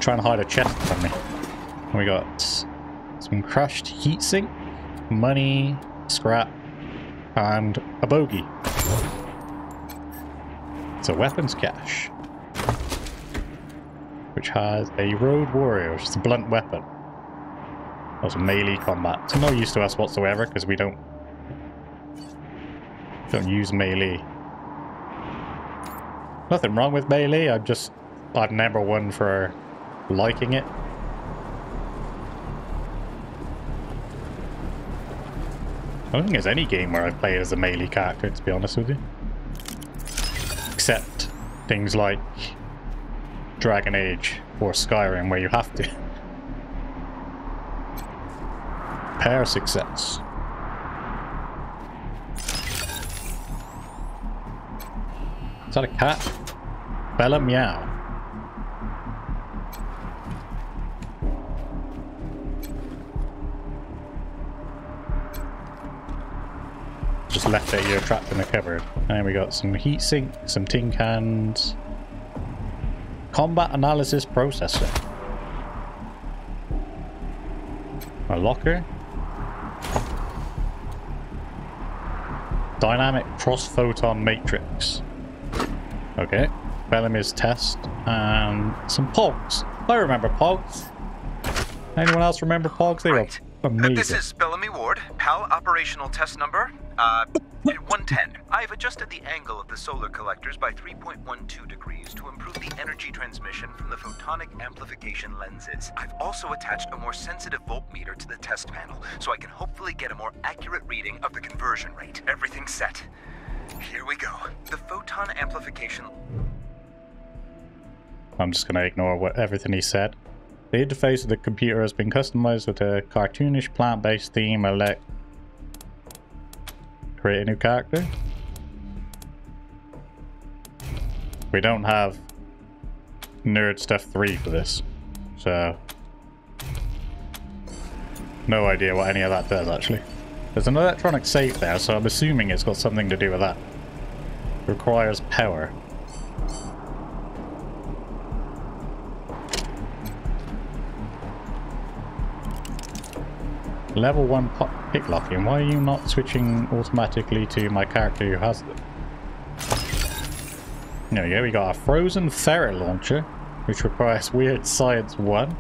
trying to hide a chest from me. And we got some crushed heatsink, money, scrap, and a bogey. It's a weapons cache, which has a road warrior, which is a blunt weapon. Also melee combat. It's no use to us whatsoever because we don't use melee. Nothing wrong with melee. I've never won for liking it. I don't think there's any game where I've played as a melee character, to be honest with you. Except things like Dragon Age or Skyrim, where you have to. P.6. Is that a cat? Bella meow. Just left it here trapped in the cupboard. And we got some heatsink, some tin cans. Combat analysis processor. A locker. Dynamic cross-photon matrix. Okay. Bellamy's test. And some pogs. I remember pogs. Anyone else remember pogs? They were amazing. This is Bellamy Ward. PAL operational test number 110. I've adjusted the angle of the solar collectors by 3.12 degrees to improve the energy transmission from the photonic amplification lenses. I've also attached a more sensitive voltmeter to the test panel, so I can hopefully get a more accurate reading of the conversion rate. Everything's set. Here we go. The photon amplification... I'm just going to ignore everything he said. The interface of the computer has been customized with a cartoonish plant-based theme. Create a new character. We don't have Nerd Stuff 3 for this, so no idea what any of that does actually. There's an electronic safe there, so I'm assuming it's got something to do with that. It requires power. Level 1 pick locking. Why are you not switching automatically to my character who has it? There we go. We got a frozen ferret launcher, which requires Weird Science 1.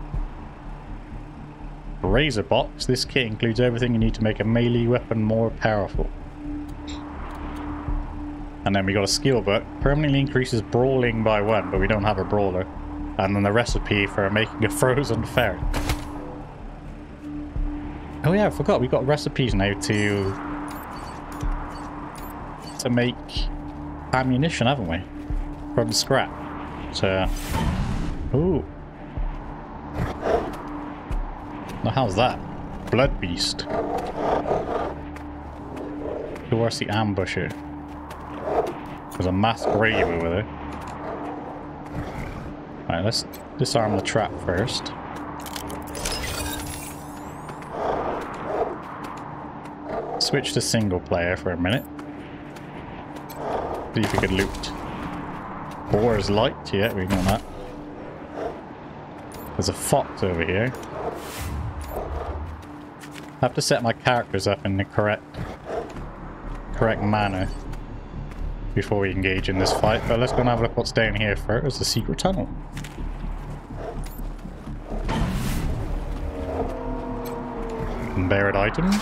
Razor box. This kit includes everything you need to make a melee weapon more powerful. And then we got a skill book. Permanently increases brawling by 1, but we don't have a brawler. And then the recipe for making a frozen ferret. Oh yeah, I forgot. We got recipes now to make ammunition, haven't we? From scrap. So, ooh. Now how's that? Blood Beast. Towards the ambusher. There's a mass grave over there. Alright, let's disarm the trap first. Switch to single player for a minute. See if we could loot. Boar's light, yeah, we know that. There's a fox over here. I have to set my characters up in the correct manner before we engage in this fight, but let's go and have a look what's down here first. There's a secret tunnel. Buried items.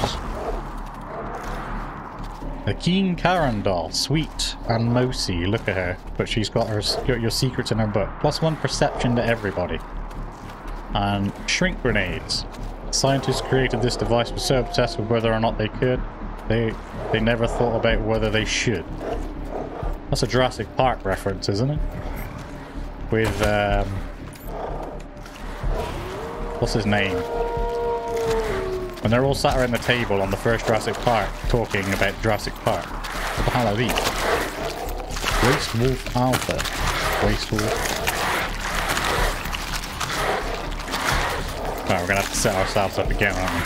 A Keen Karen doll, sweet and mousy. Look at her, but she's got your secrets in her book. +1 perception to everybody. And shrink grenades. Scientists created this device were so obsessed with whether or not they could, they never thought about whether they should. That's a Jurassic Park reference, isn't it? With what's his name? When they're all sat around the table on the first Jurassic Park talking about Jurassic Park. What the hell are these? Waste Wolf Alpha. Waste Wolf. Alright, we're gonna have to set ourselves up again, aren't we?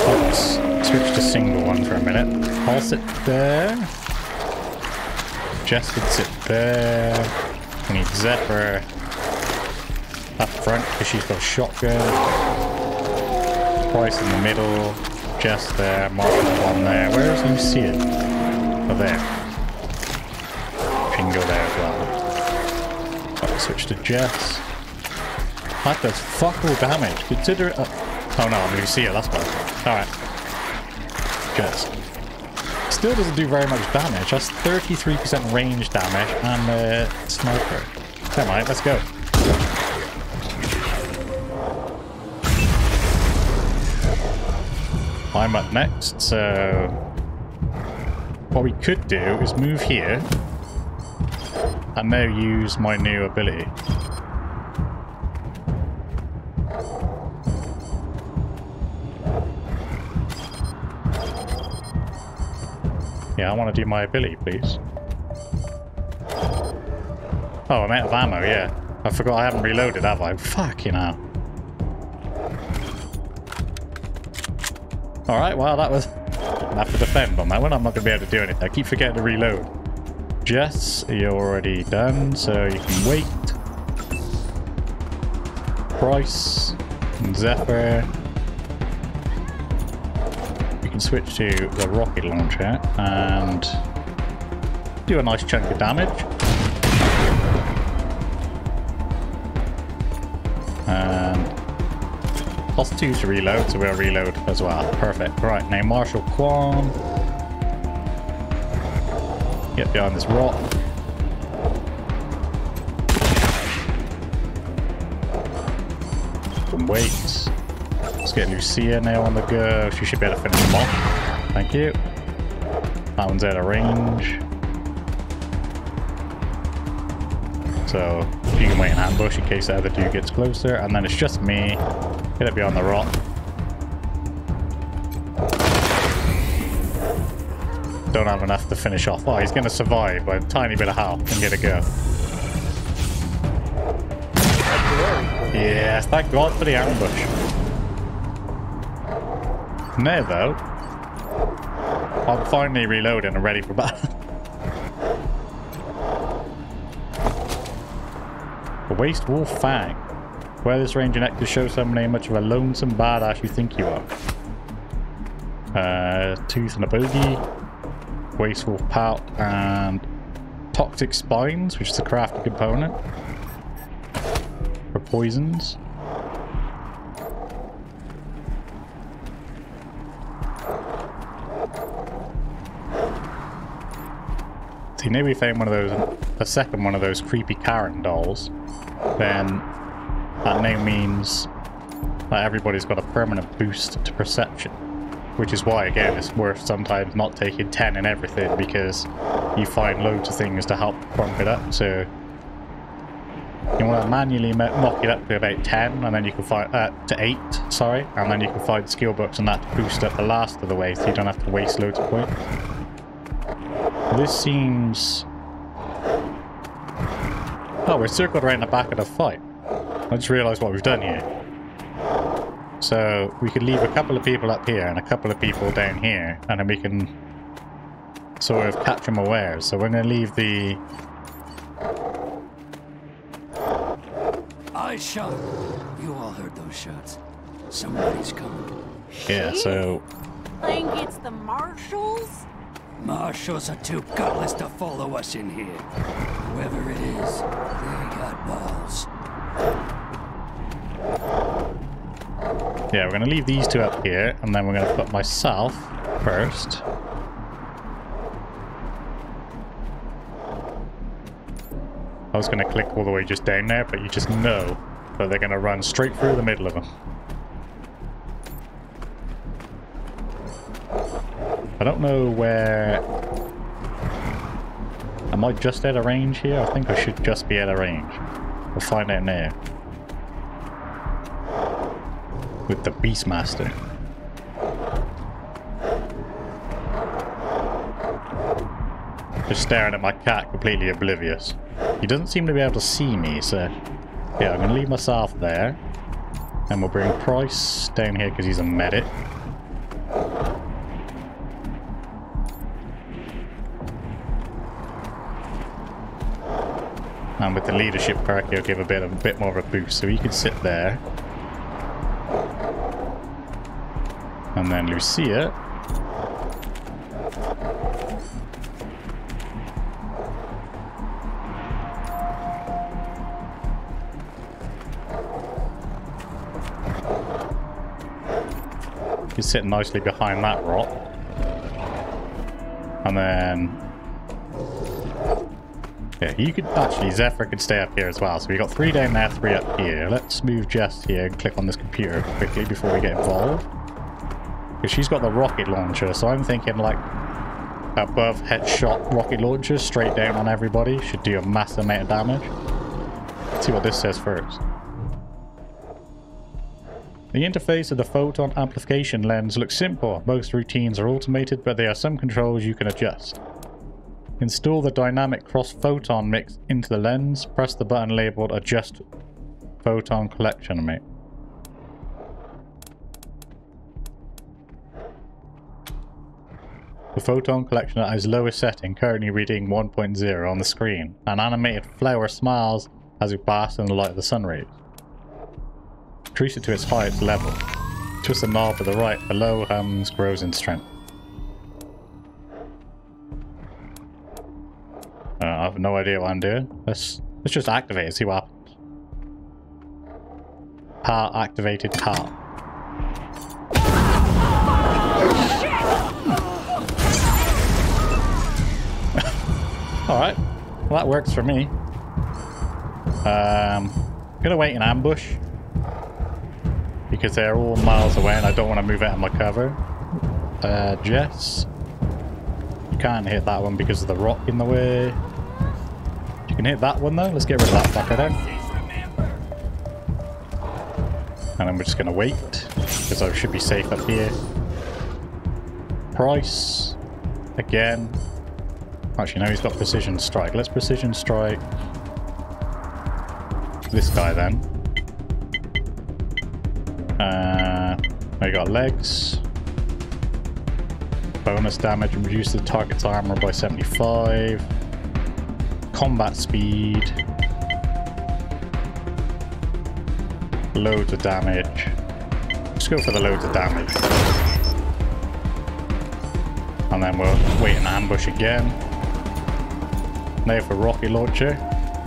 Let's switch to single one for a minute. I'll sit there. Jess would sit there. We need Zephyr up front because she's got a shotgun. Price in the middle. Jess there. Marshall one there. Where is Lucia? Oh, there. She can go there as well. I'll switch to Jess. That does fuck all damage. Consider it. Oh no, I'm Lucia, that's why. Alright. Jess. Still doesn't do very much damage. That's 33% range damage and sniper. Never mind, let's go. I'm up next, so what we could do is move here and now use my new ability. Yeah, I want to do my ability, please. Oh, I'm out of ammo, yeah. I forgot I haven't reloaded, have I? Fucking hell. Alright, well, that was... I have to defend on that one. I'm not going to be able to do anything. I keep forgetting to reload. Jess, you're already done, so you can wait. Price. And Zephyr. You can switch to the rocket launcher and do a nice chunk of damage. And +2 to reload, so we'll reload as well. Perfect. Right, now Marshall Quan. Get behind this rock. Can wait. Let's get Lucia now on the go. She should be able to finish them off. Thank you. That one's out of range. So you can wait in ambush in case the other dude gets closer. And then it's just me. Get it beyond the rock. Don't have enough to finish off. Oh, he's going to survive by a tiny bit of health and get a go. Yes, thank God for the ambush. Now, though, I'm finally reloading and ready for battle. The Waste Wolf Fang. Wear this range neck to show someone how much of a lonesome badass you think you are. Tooth and a bogey. Waste Wolf Pout and Toxic Spines, which is a crafty component for poisons. See, now we found one of those, a second one of those creepy Karen dolls, then that now means that everybody's got a permanent boost to perception. Which is why, again, it's worth sometimes not taking 10 in everything, because you find loads of things to help bump it up. So you want to manually knock it up to about 10, and then you can find to 8, sorry, and then you can find skill books and that to boost up the last of the way, so you don't have to waste loads of points. This seems... Oh, we're circled around the back of the fight. I just realised what we've done here. So we could leave a couple of people up here and a couple of people down here, and then we can sort of catch them aware. So we're going to leave the... I shot. You all heard those shots. Somebody's coming. Yeah, so... Think it's the marshals? Marshals are too gutless to follow us in here. Whoever it is, they got balls. Yeah, we're going to leave these two up here, and then we're going to put myself first. I was going to click all the way just down there, but you just know that they're going to run straight through the middle of them. I don't know where... Am I just out of range here? I think I should just be out of range. We'll find out now. With the Beastmaster. Just staring at my cat, completely oblivious. He doesn't seem to be able to see me, so... Yeah, I'm going to leave myself there. And we'll bring Price down here because he's a medic. And with the leadership perk, he'll give a bit more of a boost. So he could sit there. And then Lucia. He's sitting nicely behind that rock. And then... yeah, you could actually, Zephyr could stay up here as well. So we got 3 down there, 3 up here. Let's move Jess here and click on this computer quickly before we get involved. Because she's got the rocket launcher, so I'm thinking like above headshot rocket launcher straight down on everybody. Should do a massive amount of damage. Let's see what this says first. The interface of the photon amplification lens looks simple. Most routines are automated, but there are some controls you can adjust. Install the dynamic cross-photon mix into the lens. Press the button labeled Adjust Photon Collection Mix. The photon collection at its lowest setting, currently reading 1.0 on the screen. An animated flower smiles as it basks in the light of the sun rays. Increase it to its highest level. Twist the knob to the right. The low hums grows in strength. I have no idea what I'm doing. Let's just activate it, see what happens. Power activated car. Alright. Well, that works for me. Gonna wait in ambush. Because they're all miles away and I don't want to move out of my cover. Jess. You can't hit that one because of the rock in the way. You can hit that one though. Let's get rid of that fucker then. And then we're just going to wait. Because I should be safe up here. Price. Again. Actually, no, he's got precision strike. Let's precision strike this guy then. I got legs. Bonus damage, reduce the target's armor by 75. Combat speed. Loads of damage. Just go for the loads of damage. And then we'll wait in ambush again. Now for rocket launcher.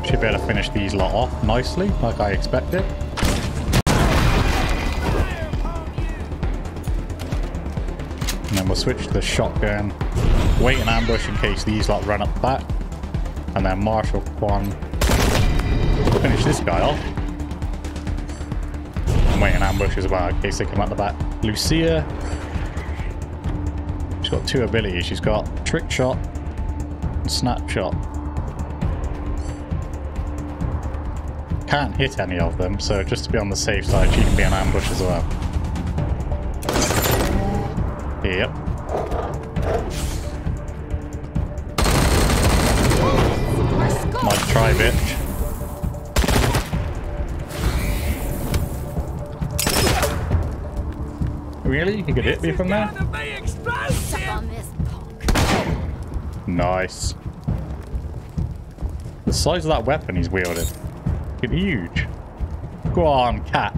Should be able to finish these lot off nicely, like I expected. And then we'll switch to the shotgun. Wait in ambush in case these lot run up the back. And then Marshal Quan. Finish this guy off. And wait in ambush as well in case they come up the back. Lucia. She's got 2 abilities. She's got Trick Shot and Snapshot. Can't hit any of them, so just to be on the safe side, she can be an ambush as well. Yep. Nice try, bitch. Really? You could hit me from there? Nice. The size of that weapon he's wielded. It's huge. Go on, cat.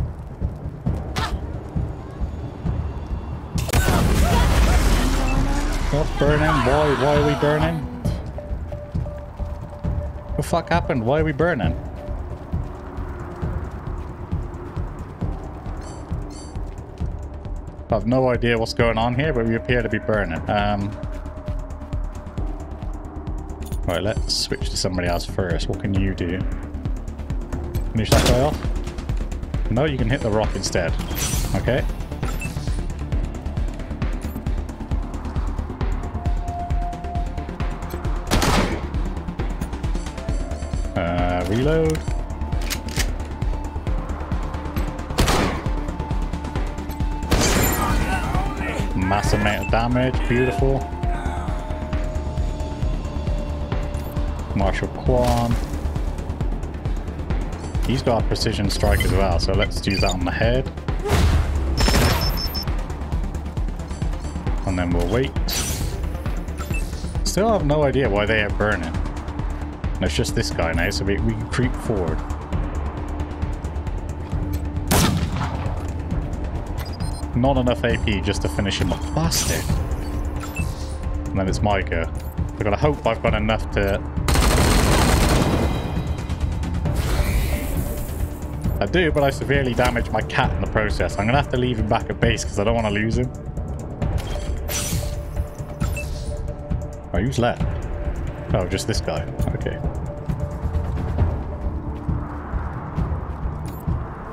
What's burning? Why are we burning? What the fuck happened? Why are we burning? I have no idea what's going on here, but we appear to be burning. Right, let's switch to somebody else first. What can you do? Finish that guy off? No, you can hit the rock instead. Okay. Reload. Massive amount of damage. Beautiful. Marshal Quan. He's got a precision strike as well, so let's use that on the head. And then we'll wait. Still have no idea why they are burning. And it's just this guy now, so we can creep forward. Not enough AP just to finish him off. Bastard. And then it's my go. I've got to hope I've got enough to... I do, but I severely damaged my cat in the process. I'm going to have to leave him back at base because I don't want to lose him. Oh, who's left? Oh, just this guy. Okay.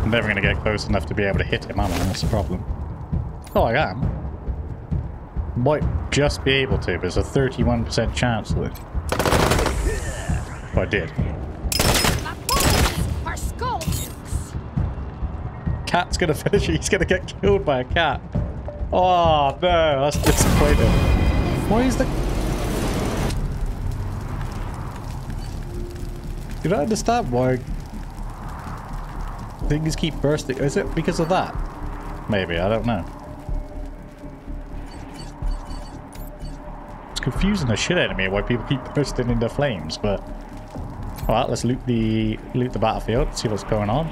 I'm never going to get close enough to be able to hit him, am I? That's the problem. Oh, I am. Might just be able to, but there's a 31% chance though. Oh, I did. Our skull dukes. Cat's gonna finish. He's gonna get killed by a cat. Oh no, that's disappointing. Why is the... You don't understand why things keep bursting. Is it because of that? Maybe, I don't know. It's confusing the shit out of me why people keep bursting into flames, but... Alright, let's loot the battlefield, see what's going on.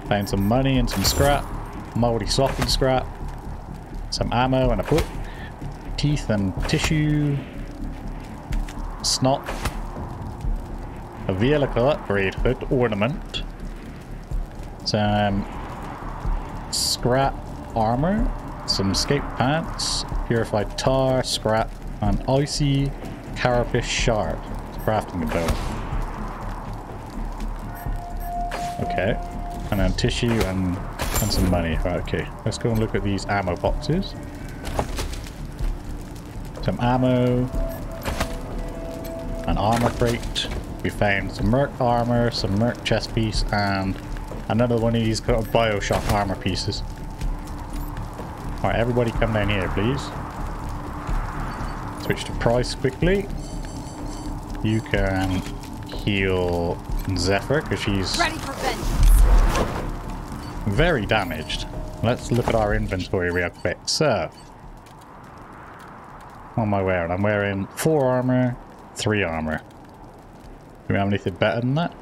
Found some money and some scrap. Moldy softened scrap. Some ammo and a book. Teeth and tissue. Snot. A vehicle upgrade hood ornament. Some scrap armor. Some escape pants. Purified tar, scrap, and icy carapace shard. Crafting a bow. Okay. And then tissue and some money. Right, okay. Let's go and look at these ammo boxes. Some ammo. An armor crate. We found some merc armor, some merc chest piece, and another one of these kind of Bioshock armor pieces. Alright, everybody come down here, please. Switch to price quickly. You can heal Zephyr, because she's Ready for vengeance. very damaged. Let's look at our inventory real quick. So, what am I wearing? I'm wearing 4 armor, 3 armor. Do we have anything better than that?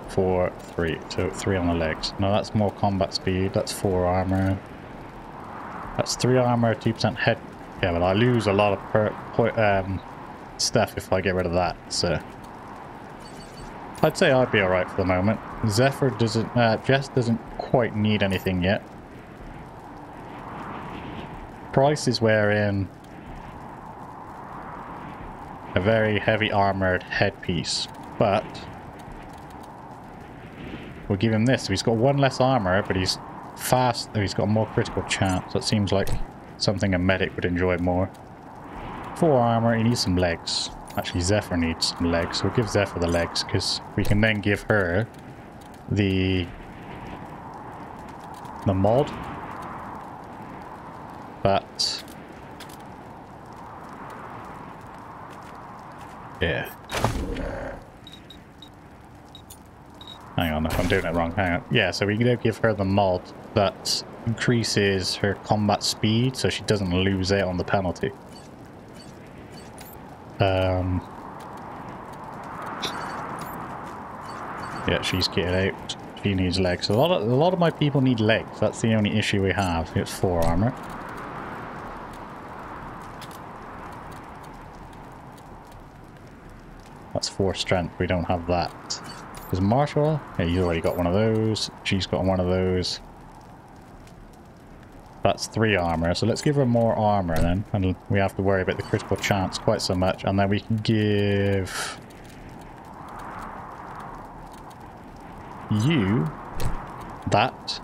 4, 3. So 3 on the legs. No, that's more combat speed. That's 4 armor. That's 3 armor, 2% head. Yeah, but I lose a lot of stuff if I get rid of that. So I'd say I'd be alright for the moment. Zephyr doesn't... Jess doesn't quite need anything yet. Price is wearing a very heavy armored headpiece, but we'll give him this. So he's got 1 less armor, but he's fast. He's got a more critical chance. That seems like something a medic would enjoy more. 4 armor. He needs some legs. Actually, Zephyr needs some legs, so we'll give Zephyr the legs, because we can then give her the mod. But yeah. Hang on, if I'm doing it wrong, hang on. Yeah, so we can give her the mod that increases her combat speed so she doesn't lose out on the penalty. Yeah, she's kitted out. She needs legs. A lot of my people need legs. That's the only issue we have. It's 4 armor. That's 4 strength. We don't have that. Is Marshall? Yeah, he's already got one of those. She's got one of those. That's 3 armor. So let's give her more armor then. And we have to worry about the critical chance quite so much. And then we can give you that.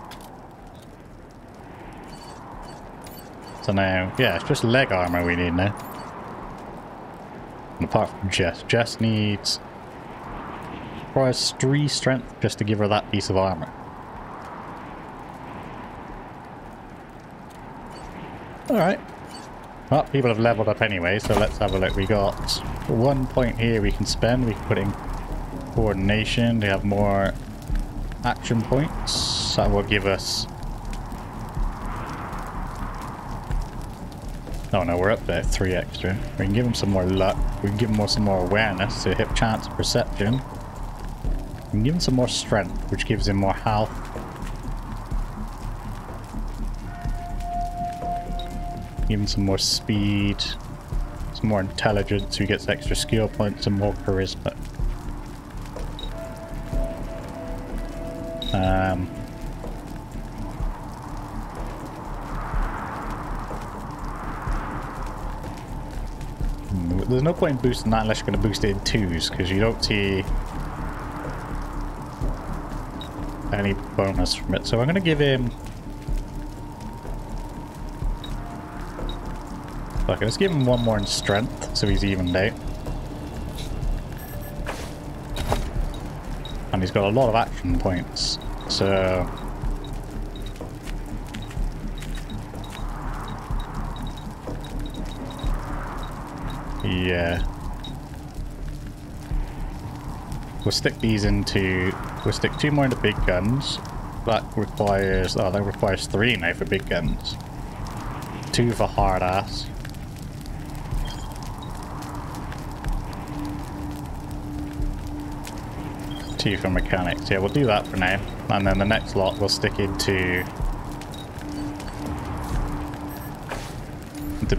So now, yeah, it's just leg armor we need now. And apart from Jess. Jess needs... requires 3 strength just to give her that piece of armor. Alright. Well, people have leveled up anyway, so let's have a look. We got 1 point here we can spend. We can put in coordination to have more action points. That will give us Oh no, we're up there 3 extra. We can give him some more luck. We can give him some more awareness, so hit chance perception. We can give him some more strength, which gives him more health. Give him some more speed, some more intelligence, so he gets extra skill points and more charisma. There's no point in boosting that unless you're going to boost it in 2s, because you don't see any bonus from it. So I'm going to give him... Okay, let's give him 1 more in strength, so he's evened out. And he's got a lot of action points, so... Yeah. We'll stick these into... We'll stick 2 more into big guns. That requires... Oh, that requires 3 now for big guns. 2 for hard ass. Two for mechanics. Yeah, we'll do that for now. And then the next lot we'll stick into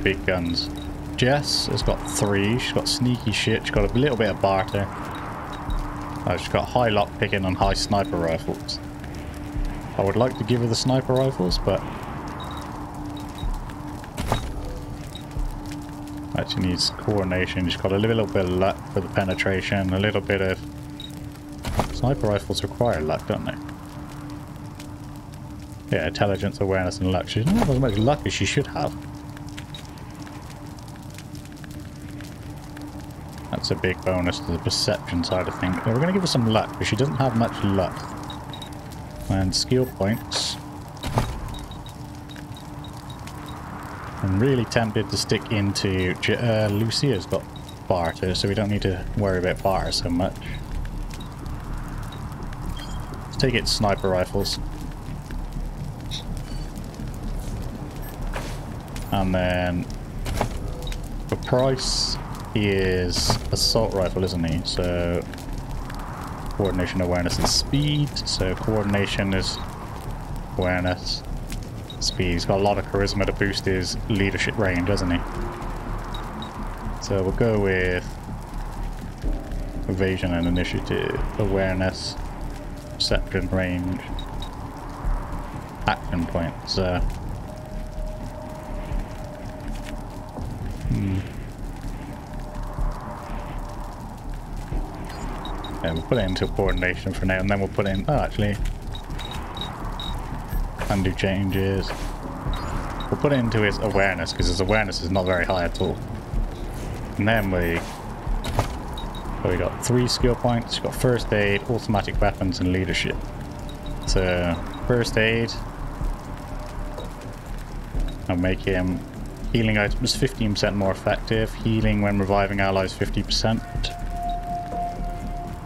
big guns. Jess has got 3. She's got sneaky shit. She's got a little bit of barter. Oh, she's got high lock picking and high sniper rifles. I would like to give her the sniper rifles, but actually needs coordination. She's got a little bit of luck for the penetration, a little bit of... Sniper rifles require luck, don't they? Yeah, intelligence, awareness, and luck. She doesn't have as much luck as she should have. That's a big bonus to the perception side of things. We're going to give her some luck, because she doesn't have much luck. And skill points. I'm really tempted to stick into... Lucia's got barter, so we don't need to worry about barter so much. Let's take it sniper rifles. And then... the price... He is assault rifle, isn't he? So coordination, awareness, and speed. So coordination is awareness, speed. He's got a lot of charisma to boost his leadership range, doesn't he? So we'll go with evasion and initiative, awareness, perception, range, action points. Yeah, we'll put it into coordination for now, and then we'll put in... Oh, actually... undo changes. We'll put it into his awareness, because his awareness is not very high at all. And then we got 3 skill points. We've got first aid, automatic weapons, and leadership. So, first aid... I'll make him... healing items 15% more effective. Healing when reviving allies 50%.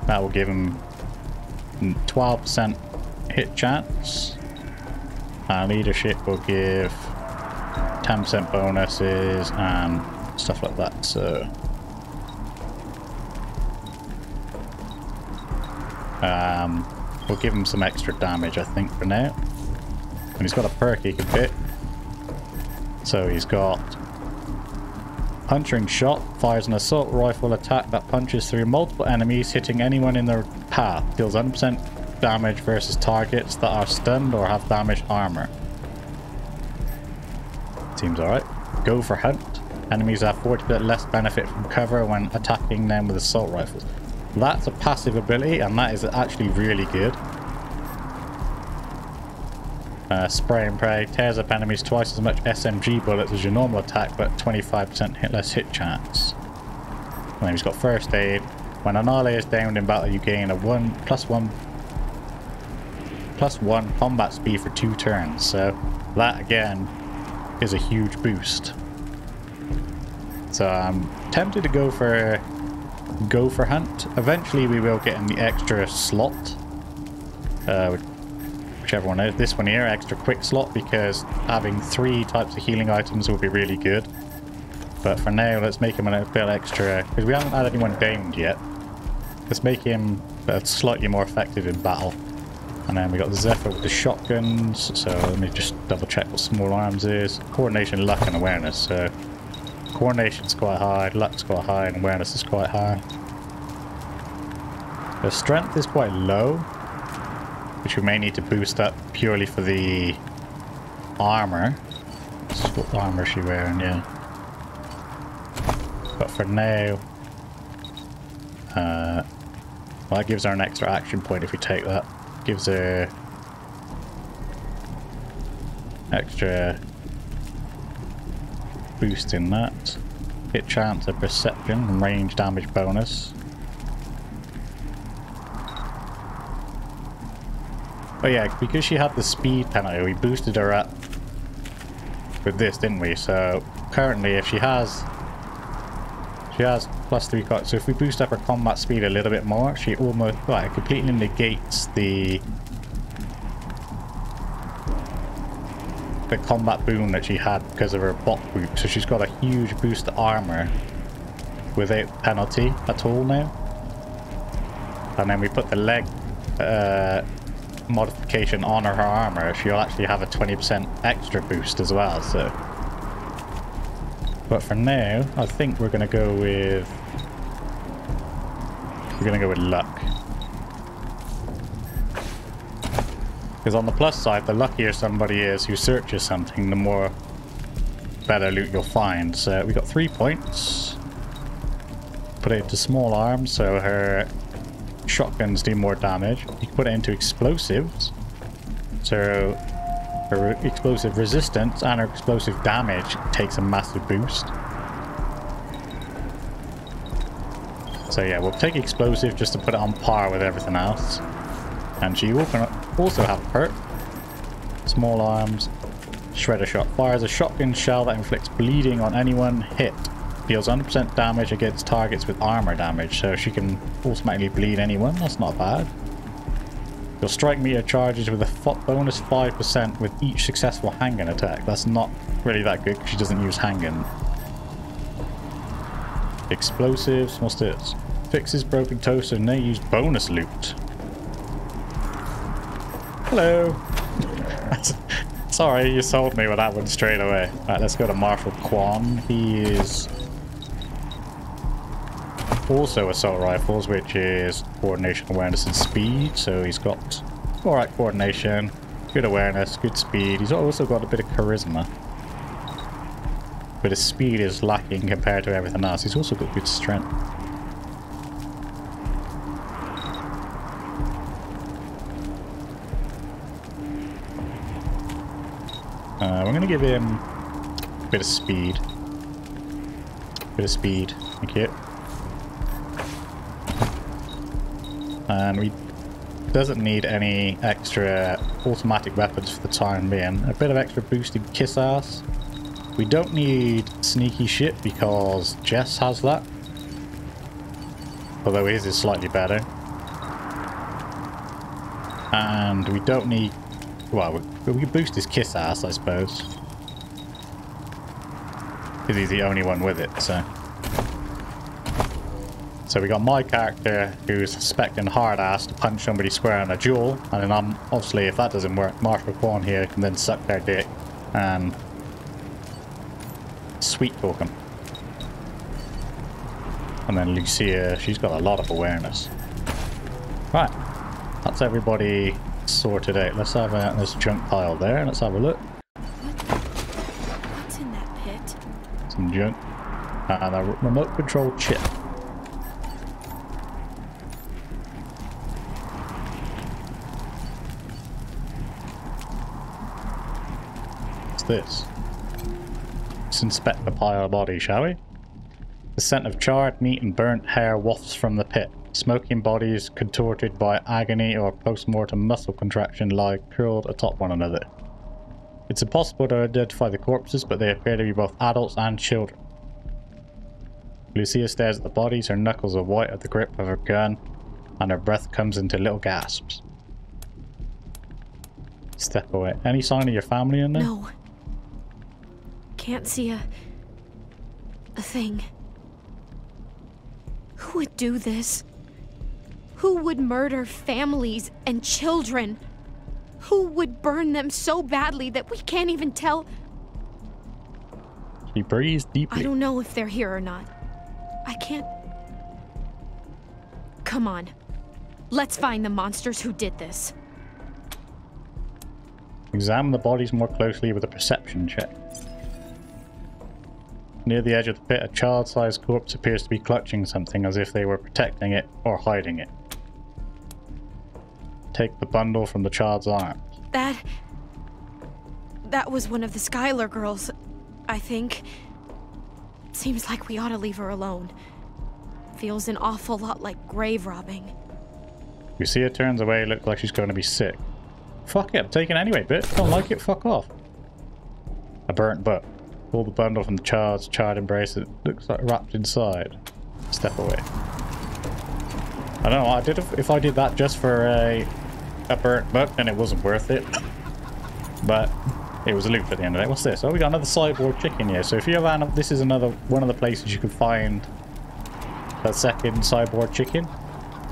That will give him 12% hit chance. Leadership will give 10% bonuses and stuff like that. So we'll give him some extra damage, I think, for now. And he's got a perk he can pick. So he's got Puncturing Shot, fires an assault rifle attack that punches through multiple enemies, hitting anyone in their path. Deals 100% damage versus targets that are stunned or have damaged armor. Seems alright. Go for Hunt. Enemies have 40% less benefit from cover when attacking them with assault rifles. That's a passive ability, and that is actually really good. Spray and Pray tears up enemies twice as much SMG bullets as your normal attack, but 25% less hit chance. And then he's got First Aid. When an ally is downed in battle, you gain a plus one combat speed for 2 turns. So that again is a huge boost. So I'm tempted to go for Hunt. Eventually we will get in the extra slot. Whichever one is. This one here, extra quick slot, because having 3 types of healing items will be really good. But for now, let's make him a bit extra, because we haven't had anyone downed yet. Let's make him slightly more effective in battle. And then we got Zephyr with the shotguns, so let me just double check what small arms is. Coordination, luck, and awareness. So coordination's quite high, luck's quite high, and awareness is quite high. The strength is quite low, which we may need to boost up purely for the armor. What armor is she wearing? Yeah. But for now, well, that gives her an extra action point if we take that. Gives her extra boost in that. Hit chance of perception and range damage bonus. But yeah, because she had the speed penalty, we boosted her up with this, didn't we? So currently, if she has +3 cards, so if we boost up her combat speed a little bit more, she almost, well, it completely negates the combat boon that she had because of her bot boot. So she's got a huge boost to armor without penalty at all now. And then we put the leg modification on her armor, she'll actually have a 20% extra boost as well. So, but for now, I think we're gonna go with luck, because on the plus side, the luckier somebody is who searches something, the more better loot you'll find. So we got 3 points. Put it into small arms, so her shotguns do more damage. You can put it into explosives, so her explosive resistance and her explosive damage takes a massive boost. So yeah, we'll take explosive just to put it on par with everything else. And she will also have perk. Small arms, shredder shot. Fires a shotgun shell that inflicts bleeding on anyone hit. Deals 100% damage against targets with armor damage, so she can automatically bleed anyone. That's not bad. Your strike meter charges with a bonus 5% with each successful handgun attack. That's not really that good because she doesn't use handgun. Explosives, what's this? Fixes broken toaster and they use bonus loot. Hello. Sorry, you sold me with that one straight away. Alright, let's go to Marshal Quan. He is also assault rifles, which is coordination, awareness, and speed. So he's got alright coordination, good awareness, good speed. He's also got a bit of charisma, but his speed is lacking compared to everything else. He's also got good strength. We're going to give him a bit of speed. Thank you. And we doesn't need any extra automatic weapons for the time being. A bit of extra boosted kiss ass. We don't need sneaky shit because Jess has that. Although his is slightly better. And we don't need, well, we can boost his kiss ass, I suppose. Because he's the only one with it, so. So we got my character who's suspecting hard ass to punch somebody square in a duel, and then I'm obviously, if that doesn't work, Marshal Quan here can then suck their dick and sweet talk them. And then Lucia, she's got a lot of awareness. Right, that's everybody sorted out. Let's have this junk pile there. Let's have a look. What's in that pit? Some junk and a remote control chip. This. Let's inspect the pile of bodies, shall we? The scent of charred meat and burnt hair wafts from the pit. Smoking bodies contorted by agony or post-mortem muscle contraction lie curled atop one another. It's impossible to identify the corpses, but they appear to be both adults and children. Lucia stares at the bodies, her knuckles are white at the grip of her gun, and her breath comes into little gasps. Step away. Any sign of your family in there? No. Can't see a a thing. Who would do this? Who would murder families and children? Who would burn them so badly that we can't even tell? She breathes deeply. I don't know if they're here or not. I can't... Come on. Let's find the monsters who did this. Examine the bodies more closely with a perception check. Near the edge of the pit, a child-sized corpse appears to be clutching something as if they were protecting it or hiding it. Take the bundle from the child's arm. That was one of the Skylar girls, I think. Seems like we ought to leave her alone. Feels an awful lot like grave robbing. Lucia turns away, looks like she's going to be sick. Fuck it, I'm taking it anyway, bitch. Don't like it, fuck off. A burnt butt. Pull the bundle from the child's charred embrace. It looks like wrapped inside. Step away. I don't know, if I did that just for a burnt butt, then it wasn't worth it. But it was a loot at the end of it. What's this? Oh, we got another cyborg chicken here. So if you have this is another one of the places you can find that second cyborg chicken.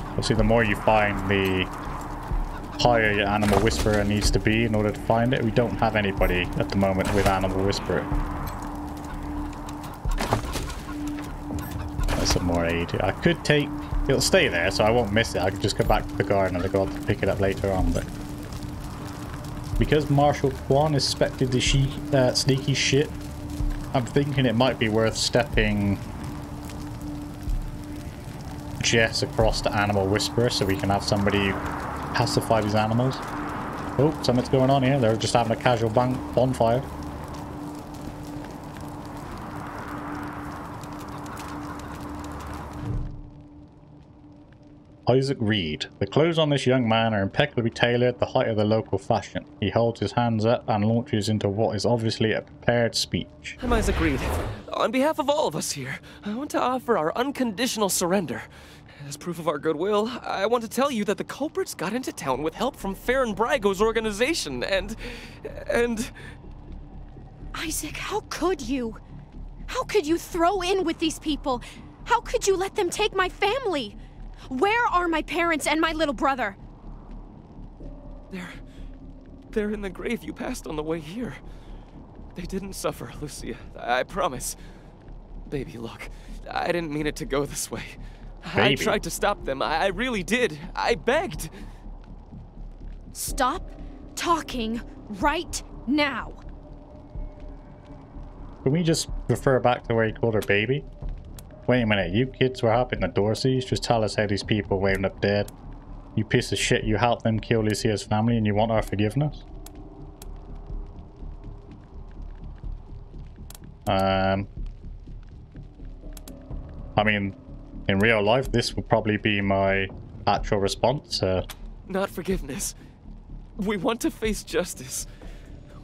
Obviously, the more you find, the higher your animal whisperer needs to be in order to find it. We don't have anybody at the moment with animal whisperer. That's some more aid. I could take... It'll stay there, so I won't miss it. I can just go back to the garden and I'll go to pick it up later on. But because Marshal Kwan is suspected to sneaky shit, I'm thinking it might be worth stepping Jess across to Animal Whisperer so we can have somebody pacify these animals. Oh, something's going on here. They're just having a casual bonfire. Isaac Reed. The clothes on this young man are impeccably tailored, the height of the local fashion. He holds his hands up and launches into what is obviously a prepared speech. I'm Isaac Reed. On behalf of all of us here, I want to offer our unconditional surrender. As proof of our goodwill, I want to tell you that the culprits got into town with help from Farron Brago's organization, and... Isaac, how could you? How could you throw in with these people? How could you let them take my family? Where are my parents and my little brother? They're in the grave you passed on the way here. They didn't suffer, Lucia. I promise. Baby, look. I didn't mean it to go this way. Baby. I tried to stop them. I really did. I begged. Stop talking right now. Can we just refer back to where he called her baby? Wait a minute, you kids were helping the Dorseys? Just tell us how these people wound up dead. You piece of shit, you helped them kill Lucia's family and you want our forgiveness? I mean, in real life, this would probably be my actual response. Not forgiveness. We want to face justice.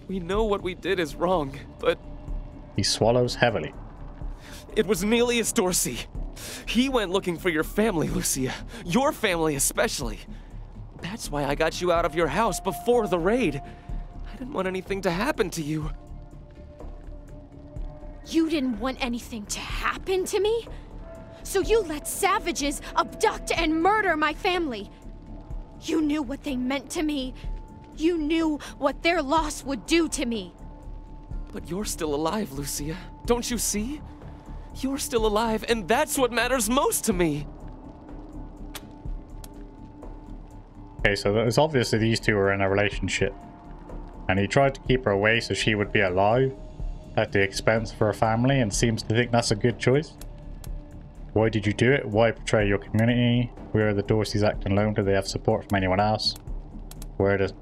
We know what we did is wrong, but... He swallows heavily. It was Nelius Dorsey. He went looking for your family, Lucia. Your family especially. That's why I got you out of your house before the raid. I didn't want anything to happen to you. You didn't want anything to happen to me? So you let savages abduct and murder my family. You knew what they meant to me. You knew what their loss would do to me. But you're still alive, Lucia. Don't you see? You're still alive, and that's what matters most to me. Okay, so it's obviously these two were in a relationship. And he tried to keep her away so she would be alive at the expense of her family and seems to think that's a good choice. Why did you do it? Why betray your community? Where are the Dorseys acting alone? Do they have support from anyone else? Where does...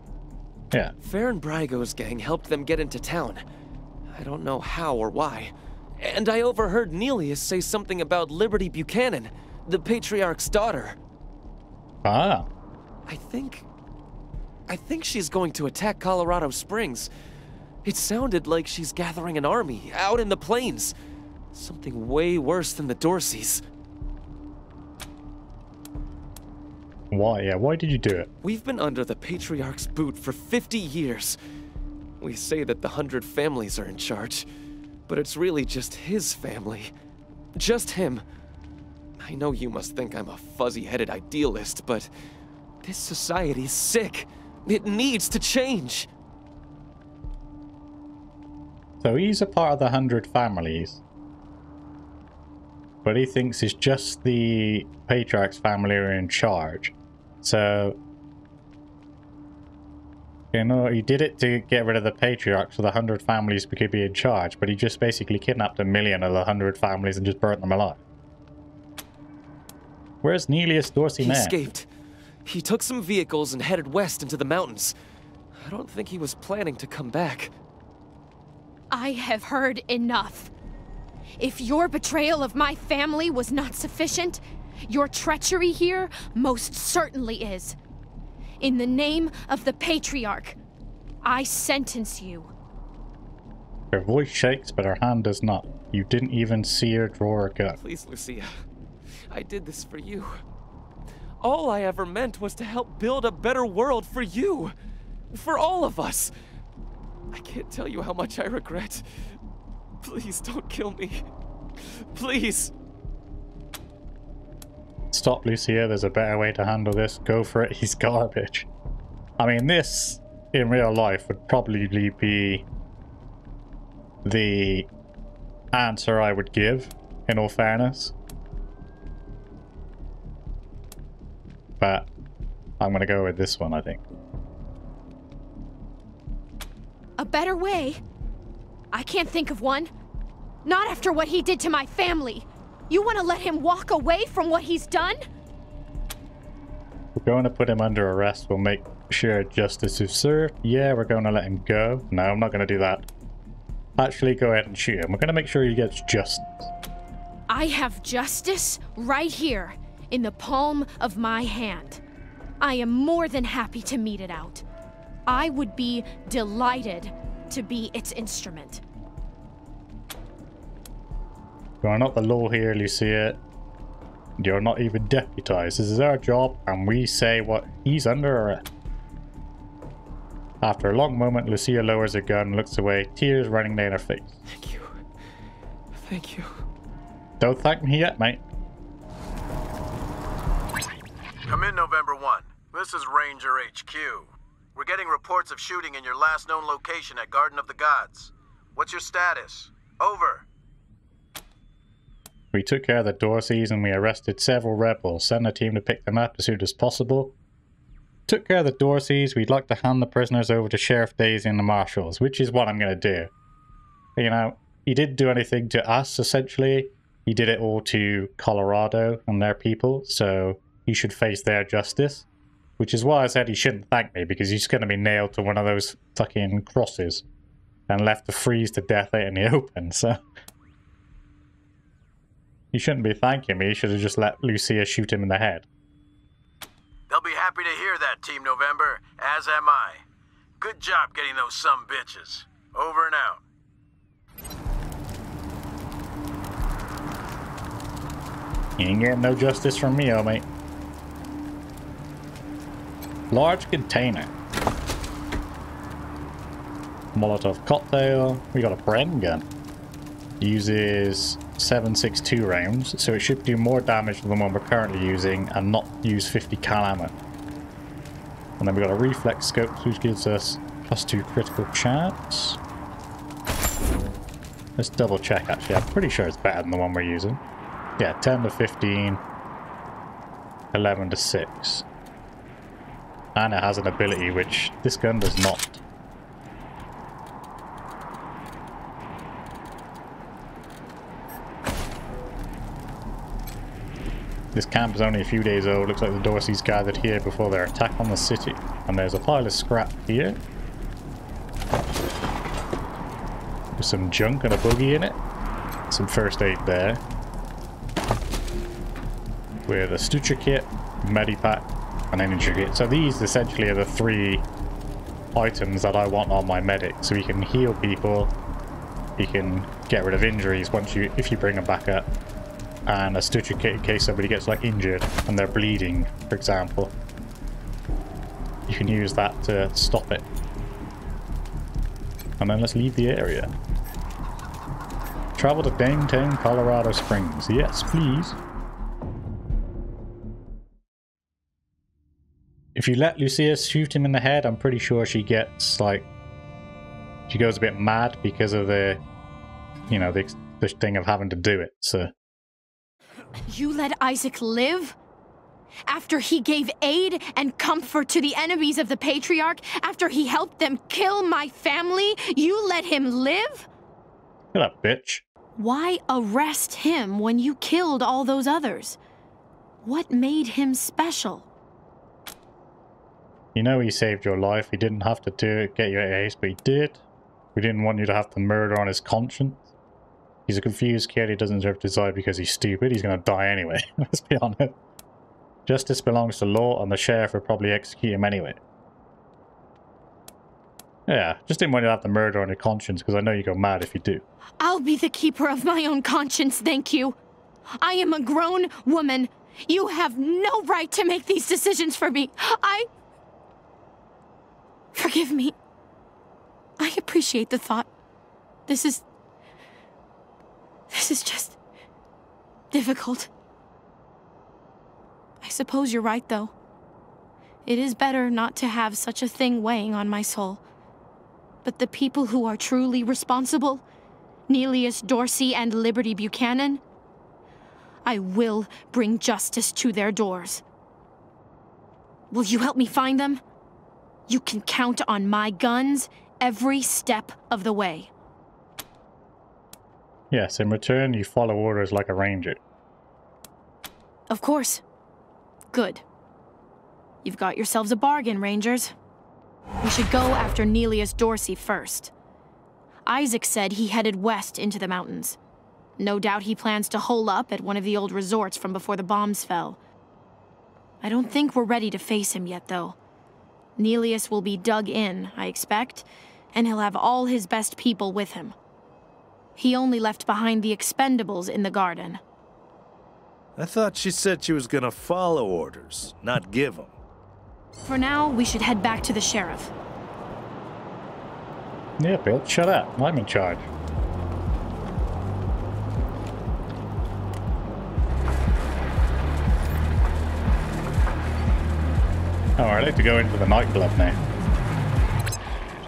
Yeah. Farron Brago's gang helped them get into town. I don't know how or why. And I overheard Nelius say something about Liberty Buchanan, the Patriarch's daughter. Ah. I think she's going to attack Colorado Springs. It sounded like she's gathering an army out in the plains. Something way worse than the Dorseys. Why? Yeah, why did you do it? We've been under the Patriarch's boot for 50 years. We say that the 100 families are in charge, but it's really just his family. Just him. I know you must think I'm a fuzzy-headed idealist, but this society's sick. It needs to change. So he's a part of the 100 families. But he thinks it's just the Patriarch's family are in charge. So, you know, he did it to get rid of the Patriarch so the 100 families could be in charge, but he just basically kidnapped 1 million of the 100 families and just burnt them alive. Where's Nelius Dorsey now? He escaped. He took some vehicles and headed west into the mountains. I don't think he was planning to come back. I have heard enough. If your betrayal of my family was not sufficient, your treachery here most certainly is. In the name of the Patriarch, I sentence you. Her voice shakes, but her hand does not. You didn't even see her draw her gun. Please, Lucia. I did this for you. All I ever meant was to help build a better world for you. For all of us. I can't tell you how much I regret. Please don't kill me. Please. Stop, Lucia. There's a better way to handle this. Go for it. He's garbage. I mean, this, in real life, would probably be the answer I would give, in all fairness. But I'm going to go with this one, I think. A better way? I can't think of one. Not after what he did to my family. You want to let him walk away from what he's done? We're going to put him under arrest. We'll make sure justice is served. Yeah, we're going to let him go. No, I'm not going to do that. Actually, go ahead and shoot him. We're going to make sure he gets justice. I have justice right here, in the palm of my hand. I am more than happy to mete it out. I would be delighted to be its instrument. You are not the law here, Lucia. You're not even deputized. This is our job, and we say what he's under arrest. After a long moment, Lucia lowers her gun and looks away, tears running down her face. Thank you. Thank you. Don't thank me yet, mate. Come in, November 1. This is Ranger HQ. We're getting reports of shooting in your last known location at Garden of the Gods. What's your status? Over. We took care of the Dorseys and we arrested several rebels. Send a team to pick them up as soon as possible. Took care of the Dorseys. We'd like to hand the prisoners over to Sheriff Daisy and the Marshals, which is what I'm going to do. You know, he didn't do anything to us, essentially. He did it all to Colorado and their people, so he should face their justice. Which is why I said he shouldn't thank me, because he's going to be nailed to one of those fucking crosses and left to freeze to death out in the open, so... He shouldn't be thanking me, he should have just let Lucia shoot him in the head. They'll be happy to hear that, Team November, as am I. Good job getting those sumbitches. Over and out. You ain't getting no justice from me, oh mate. Large container. Molotov cocktail. We got a Bren gun. Uses 7.62 rounds, so it should do more damage than the one we're currently using and not use 50 cal ammo. And then we got a reflex scope, which gives us +2 critical chance. Let's double check actually. I'm pretty sure it's better than the one we're using. Yeah, 10 to 15, 11 to 6. And it has an ability which this gun does not. This camp is only a few days old. Looks like the Dorseys gathered here before their attack on the city. And there's a pile of scrap here. With some junk and a buggy in it. Some first aid there. With a Stutcher kit, Medipack, and energy kit. So these essentially are the 3 items that I want on my medic. So he can heal people, he can get rid of injuries if you bring them back up, and a Stutcher kit in case somebody gets like injured and they're bleeding, for example. You can use that to stop it. And then let's leave the area. Travel to downtown Colorado Springs. Yes, please. If you let Lucias shoot him in the head, I'm pretty sure she gets, like... She goes a bit mad because of the... You know, the thing of having to do it, so... You let Isaac live? After he gave aid and comfort to the enemies of the Patriarch? After he helped them kill my family? You let him live? Shut up, bitch. Why arrest him when you killed all those others? What made him special? You know he saved your life. He didn't have to do it, get you ace, but he did. We didn't want you to have to murder on his conscience. He's a confused kid. He doesn't deserve to die because he's stupid. He's going to die anyway. Let's be honest. Justice belongs to law, and the sheriff would probably execute him anyway. Yeah, just didn't want you to have to murder on your conscience because I know you go mad if you do. I'll be the keeper of my own conscience, thank you. I am a grown woman. You have no right to make these decisions for me. Forgive me. I appreciate the thought. This is just... difficult. I suppose you're right, though. It is better not to have such a thing weighing on my soul. But the people who are truly responsible, Nelius Dorsey and Liberty Buchanan, I will bring justice to their doors. Will you help me find them? You can count on my guns every step of the way. Yes, in return, you follow orders like a ranger. Of course. Good. You've got yourselves a bargain, Rangers. We should go after Nelius Dorsey first. Isaac said he headed west into the mountains. No doubt he plans to hole up at one of the old resorts from before the bombs fell. I don't think we're ready to face him yet, though. Nelius will be dug in, I expect, and he'll have all his best people with him. He only left behind the expendables in the garden. I thought she said she was gonna follow orders, not give them. For now, we should head back to the sheriff. Yeah, Bill, shut up. I'm in charge. Oh, I'd like to go into the nightclub now.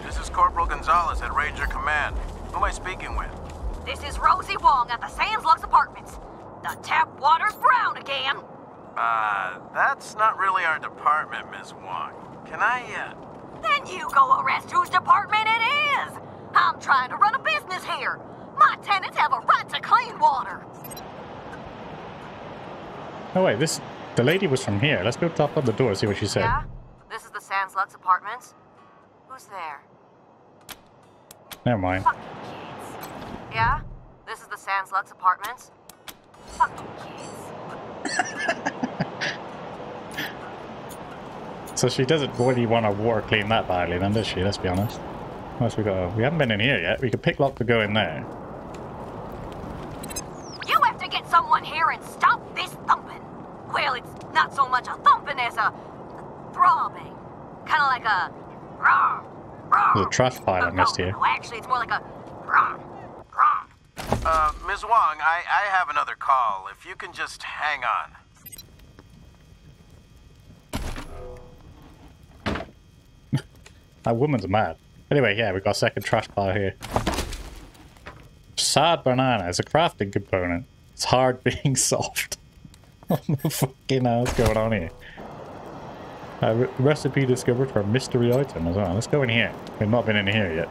This is Corporal Gonzalez at Ranger Command. Who am I speaking with? This is Rosie Wong at the Sands Lux Apartments. The tap water's brown again. That's not really our department, Ms. Wong. Can I, Then you go arrest whose department it is. I'm trying to run a business here. My tenants have a right to clean water. Oh wait, the lady was from here. Let's go top up the door, see what she said. Yeah? This is the Sands Lux Apartments. Who's there? Never mind. Fucking kids. Yeah? This is the Sands Lux Apartments. Fucking kids. So she doesn't really want to water clean that badly then, does she? Let's be honest. Unless we haven't been in here yet. We could pick lock to go in there. You have to get someone here and stop this thumping. Well, it's not so much a thumping as a throbbing. Kind of like a... Rawr, rawr. There's a trash pile I missed here. No, actually, it's more like a... Rawr, rawr. Ms. Wong, I have another call. If you can just hang on. That woman's mad. Anyway, yeah, we've got a second trash pile here. Sad banana is a crafting component. It's hard being soft. What the fucking hell's going on here? Recipe discovered for a mystery item as well. Let's go in here. We've not been in here yet.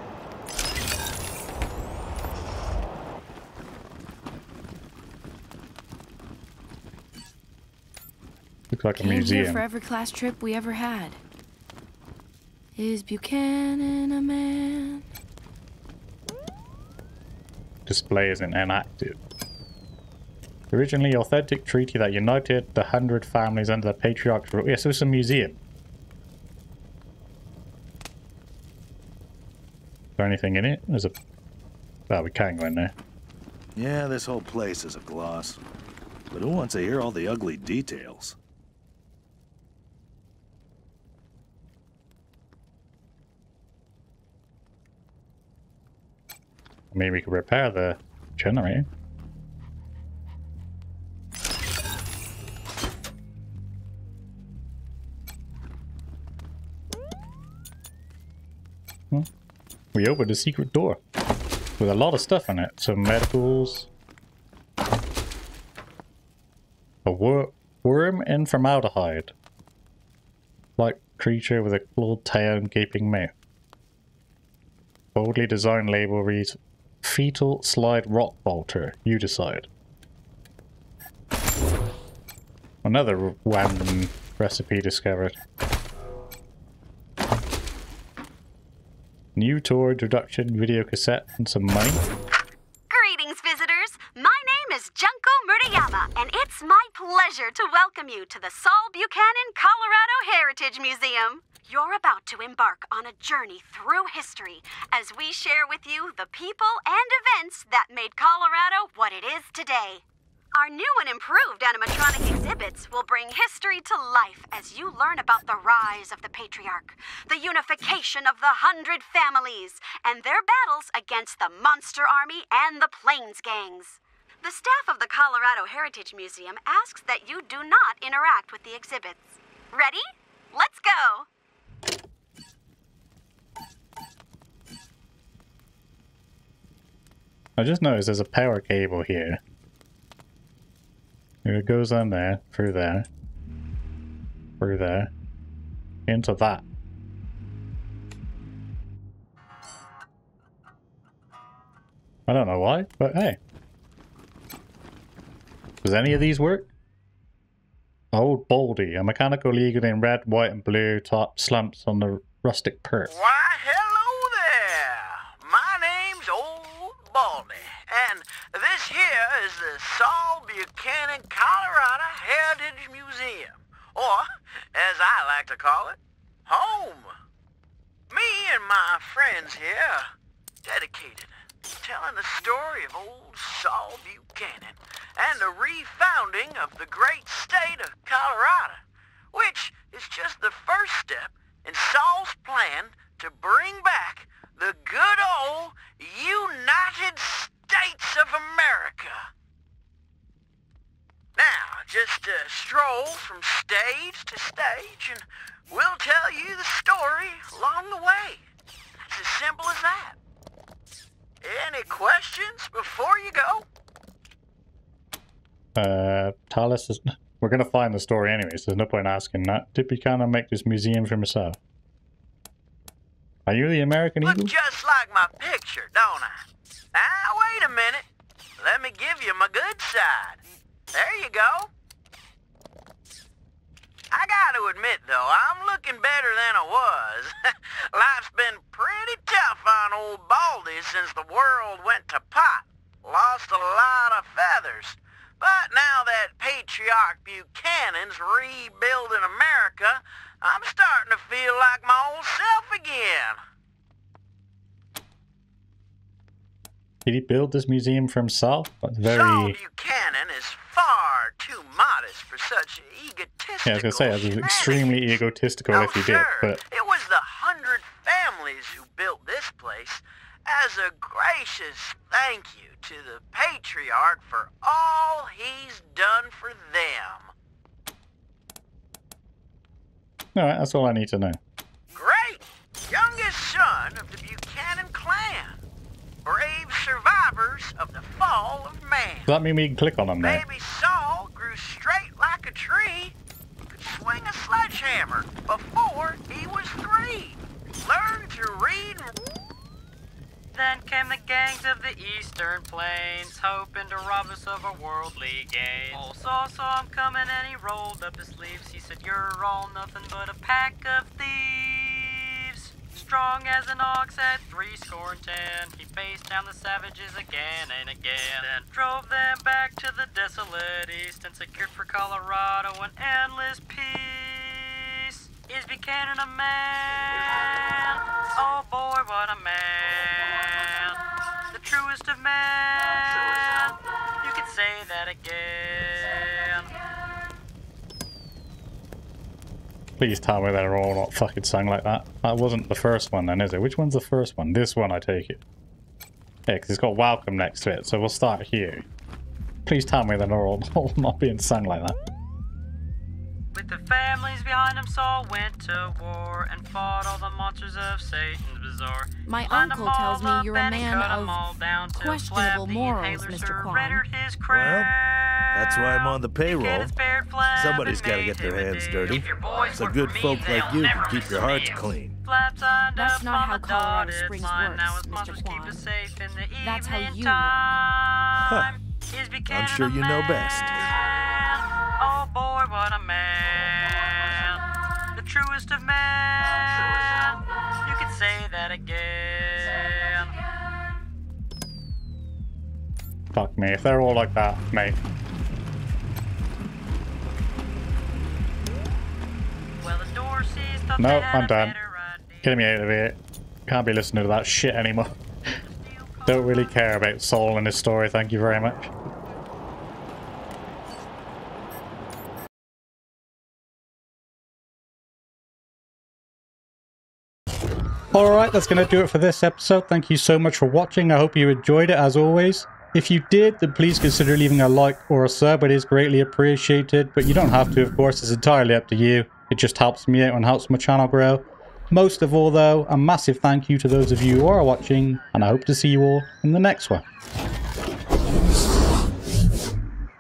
Looks like a museum. Here for every class trip we ever had. Is Buchanan a man? Display is inactive. Originally authentic treaty that united the 100 families under the patriarch's rule. Yes, it was a museum. Is there anything in it? There's a... Oh, we can't go in there. Yeah, this whole place is a gloss. But who wants to hear all the ugly details? I mean, we could repair the generating. We opened a secret door with a lot of stuff in it. Some medicals. A worm in formaldehyde. Like creature with a clawed tail and gaping mouth. Boldly designed label reads, Fetal slide rock bolter. You decide. Another random recipe discovered. New tour introduction, video cassette, and some money. Greetings, visitors. My name is Junko Murayama, and it's my pleasure to welcome you to the Saul Buchanan, Colorado Heritage Museum. You're about to embark on a journey through history as we share with you the people and events that made Colorado what it is today. Our new and improved animatronic exhibits will bring history to life as you learn about the rise of the Patriarch, the unification of the 100 families, and their battles against the Monster Army and the Plains Gangs. The staff of the Colorado Heritage Museum asks that you do not interact with the exhibits. Ready? Let's go! I just noticed there's a power cable here. It goes on there, through there, into that. I don't know why, but hey. Does any of these work? Old Baldy, a mechanical eagle in red, white, and blue top slumps on the rustic perch. Why, hello there! My name's Old Baldy, and this here is the Saul Buchanan, Colorado Heritage Museum, or, as I like to call it, home. Me and my friends here, dedicated to telling the story of old Saul Buchanan and the refounding of the great state of Colorado, which is just the first step in Saul's plan to bring back the good old United States of America. Now, just stroll from stage to stage and we'll tell you the story along the way. It's as simple as that. Any questions before you go? Talis is... We're gonna find the story anyways, there's no point asking that. Did Buchanan make this museum for himself? Are you the American Eagle? Look just like my picture, don't I? Now, wait a minute. Let me give you my good side. There you go. I gotta admit, though, I'm looking better than I was. Life's been pretty tough on old Baldy since the world went to pot. Lost a lot of feathers. But now that Patriarch Buchanan's rebuilding America, I'm starting to feel like my old self again. Did he build this museum for himself? That's very... Saul Buchanan is far too modest for such egotistical... Yeah, I was gonna say, it was extremely egotistical if he did, but... It was the 100 families who built this place as a gracious thank you to the Patriarch for all he's done for them. Alright, that's all I need to know. Great! Youngest son of the Buchanan clan. Brave survivors of the fall of man. Does that mean we can click on them now? Baby Saul grew straight like a tree. Could swing a sledgehammer before he was 3. Learned to read and... Then came the gangs of the eastern plains, hoping to rob us of our worldly gains. Old Saul saw him coming and he rolled up his sleeves. He said, "You're all nothing but a pack of thieves." Strong as an ox at 70, he faced down the savages again and again. Then drove them back to the desolate east and secured for Colorado an endless peace. Is Buchanan a man? Oh boy, what a man. The truest of men. You could say that again. Please tell me they're all not fucking sung like that. That wasn't the first one then, is it? Which one's the first one? This one, I take it. Yeah, because it's got welcome next to it, so we'll start here. Please tell me they're all not being sung like that. With the families behind them, Saul went to war and fought all the monsters of Satan's bazaar. My Lined uncle them all tells me up you're a and man cut 'em of all down till questionable Flab the morals, inhaler Mr. Kwan. surrendered his Well, crown. that's why I'm on the payroll. Kid is spared Flab Somebody's and got to made get their him a hands dig. dirty. If your boys So work good for me, folk like they'll you never can keep miss your a hearts meal. clean. Flab signed That's up not on how the Colorado dotted Springs line. works, Now his Mr. monsters keep Kwan. us safe in the That's how evening you time. Is I'm Buchanan sure a you know best. man? Oh boy, what a man. The truest of men. You could say that again. Fuck me, if they're all like that, mate. Well, the Dorseys thought No, they had I'm a done. better idea. Get me out of here. Can't be listening to that shit anymore. Don't really care about Saul and his story, thank you very much. Alright, that's going to do it for this episode. Thank you so much for watching. I hope you enjoyed it as always. If you did, then please consider leaving a like or a sub. It is greatly appreciated, but you don't have to, of course. It's entirely up to you. It just helps me out and helps my channel grow. Most of all, though, a massive thank you to those of you who are watching, and I hope to see you all in the next one.